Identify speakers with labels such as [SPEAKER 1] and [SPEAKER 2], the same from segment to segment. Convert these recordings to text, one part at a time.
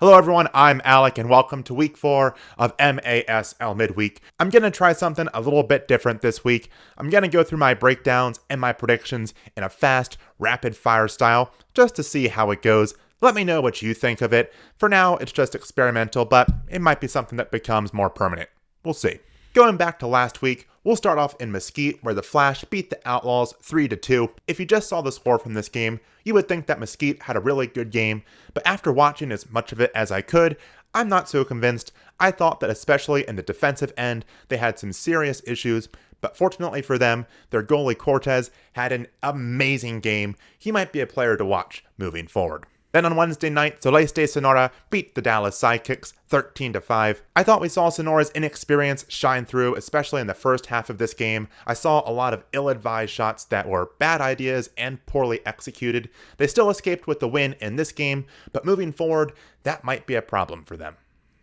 [SPEAKER 1] Hello everyone, I'm Alec and welcome to week 4 of MASL Midweek. I'm going to try something a little bit different this week. I'm going to go through my breakdowns and my predictions in a fast, rapid fire style just to see how it goes. Let me know what you think of it. For now, it's just experimental, but it might be something that becomes more permanent. We'll see. Going back to last week, we'll start off in Mesquite, where the Flash beat the Outlaws 3-2. If you just saw the score from this game, you would think that Mesquite had a really good game, but after watching as much of it as I could, I'm not so convinced. I thought that especially in the defensive end, they had some serious issues, but fortunately for them, their goalie Cortez had an amazing game. He might be a player to watch moving forward. Then on Wednesday night, Celeste Sonora beat the Dallas Sidekicks 13-5. I thought we saw Sonora's inexperience shine through, especially in the first half of this game. I saw a lot of ill-advised shots that were bad ideas and poorly executed. They still escaped with the win in this game, but moving forward, that might be a problem for them.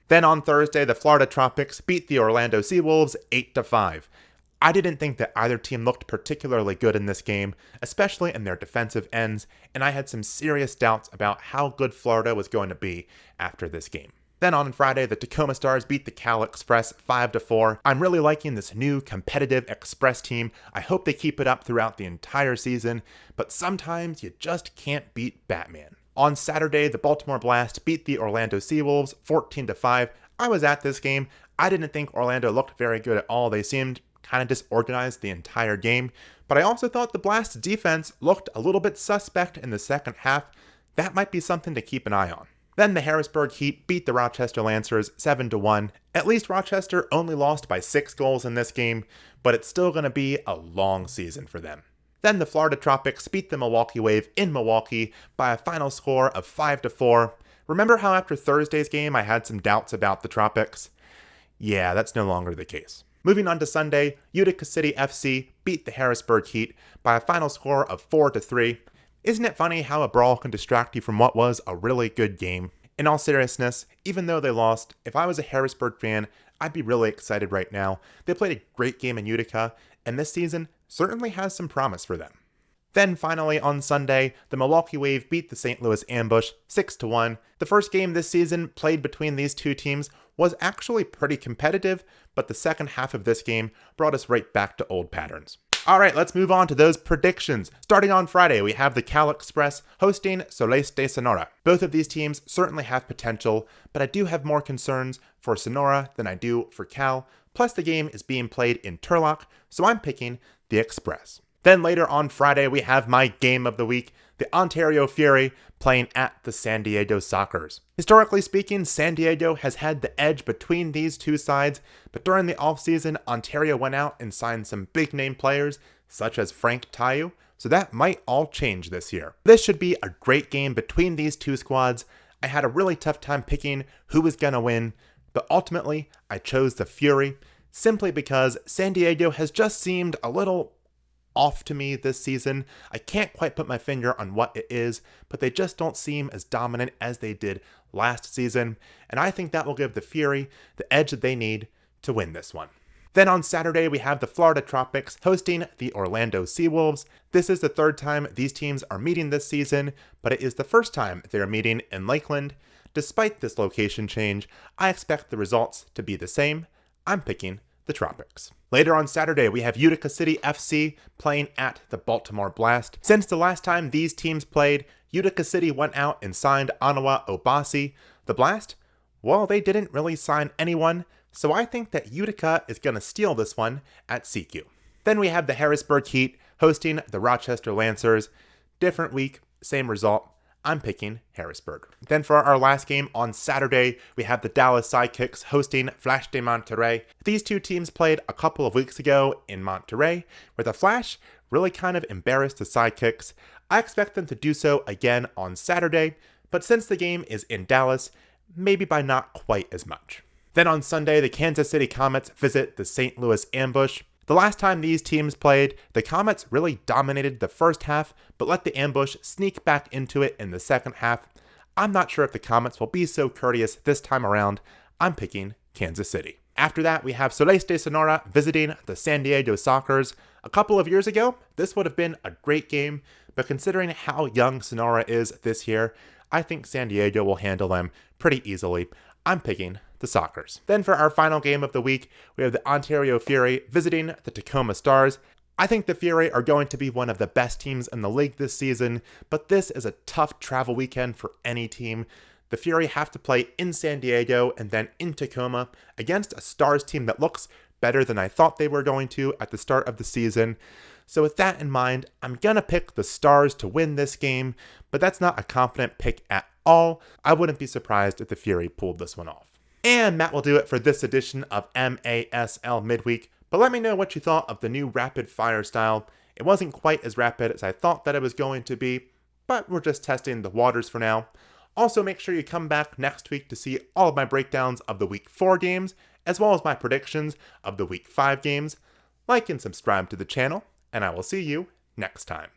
[SPEAKER 1] Then on Thursday, the Florida Tropics beat the Orlando Seawolves 8-5. I didn't think that either team looked particularly good in this game, especially in their defensive ends, and I had some serious doubts about how good Florida was going to be after this game. Then on Friday, the Tacoma Stars beat the Cal Express 5-4. I'm really liking this new competitive Express team. I hope they keep it up throughout the entire season, but sometimes you just can't beat Batman. On Saturday, the Baltimore Blast beat the Orlando Seawolves 14-5. I was at this game. I didn't think Orlando looked very good at all. They seemed kind of disorganized the entire game, but I also thought the Blast's defense looked a little bit suspect in the second half. That might be something to keep an eye on. Then the Harrisburg Heat beat the Rochester Lancers 7-1. At least Rochester only lost by 6 goals in this game, but it's still going to be a long season for them. Then the Florida Tropics beat the Milwaukee Wave in Milwaukee by a final score of 5-4. Remember how after Thursday's game I had some doubts about the Tropics? Yeah, that's no longer the case. Moving on to Sunday, Utica City FC beat the Harrisburg Heat by a final score of 4-3. Isn't it funny how a brawl can distract you from what was a really good game? In all seriousness, even though they lost, if I was a Harrisburg fan, I'd be really excited right now. They played a great game in Utica, and this season certainly has some promise for them. Then finally on Sunday, the Milwaukee Wave beat the St. Louis Ambush 6-1. The first game this season played between these two teams was actually pretty competitive, but the second half of this game brought us right back to old patterns. Alright, let's move on to those predictions. Starting on Friday, we have the Cal Express hosting Celeste Sonora. Both of these teams certainly have potential, but I do have more concerns for Sonora than I do for Cal. Plus the game is being played in Turlock, so I'm picking the Express. Then later on Friday, we have my game of the week, the Ontario Fury playing at the San Diego Sockers. Historically speaking, San Diego has had the edge between these two sides, but during the offseason, Ontario went out and signed some big-name players, such as Frank Tayu, so that might all change this year. This should be a great game between these two squads. I had a really tough time picking who was going to win, but ultimately, I chose the Fury, simply because San Diego has just seemed a little off to me this season. I can't quite put my finger on what it is, but they just don't seem as dominant as they did last season, and I think that will give the Fury the edge that they need to win this one. Then on Saturday, we have the Florida Tropics hosting the Orlando Seawolves. This is the third time these teams are meeting this season, but it is the first time they are meeting in Lakeland. Despite this location change, I expect the results to be the same. I'm picking the Tropics. Later on Saturday, we have Utica City FC playing at the Baltimore Blast. Since the last time these teams played, Utica City went out and signed Anawa Obasi. The Blast? Well, they didn't really sign anyone, so I think that Utica is going to steal this one at CQ. Then we have the Harrisburg Heat hosting the Rochester Lancers. Different week, same result. I'm picking Harrisburg. Then for our last game on Saturday, we have the Dallas Sidekicks hosting Flash de Monterrey. These two teams played a couple of weeks ago in Monterrey, where the Flash really kind of embarrassed the Sidekicks. I expect them to do so again on Saturday, but since the game is in Dallas, maybe by not quite as much. Then on Sunday, the Kansas City Comets visit the St. Louis Ambush. The last time these teams played, the Comets really dominated the first half, but let the Ambush sneak back into it in the second half. I'm not sure if the Comets will be so courteous this time around. I'm picking Kansas City. After that, we have Celeste Sonora visiting the San Diego Sockers. A couple of years ago, this would have been a great game, but considering how young Sonora is this year, I think San Diego will handle them pretty easily. I'm picking the Sockers. Then for our final game of the week, we have the Ontario Fury visiting the Tacoma Stars. I think the Fury are going to be one of the best teams in the league this season, but this is a tough travel weekend for any team. The Fury have to play in San Diego and then in Tacoma against a Stars team that looks better than I thought they were going to at the start of the season. So with that in mind, I'm going to pick the Stars to win this game, but that's not a confident pick at all. I wouldn't be surprised if the Fury pulled this one off. And that will do it for this edition of MASL Midweek. But let me know what you thought of the new rapid fire style. It wasn't quite as rapid as I thought that it was going to be, but we're just testing the waters for now. Also, make sure you come back next week to see all of my breakdowns of the Week 4 games, as well as my predictions of the Week 5 games. Like and subscribe to the channel, and I will see you next time.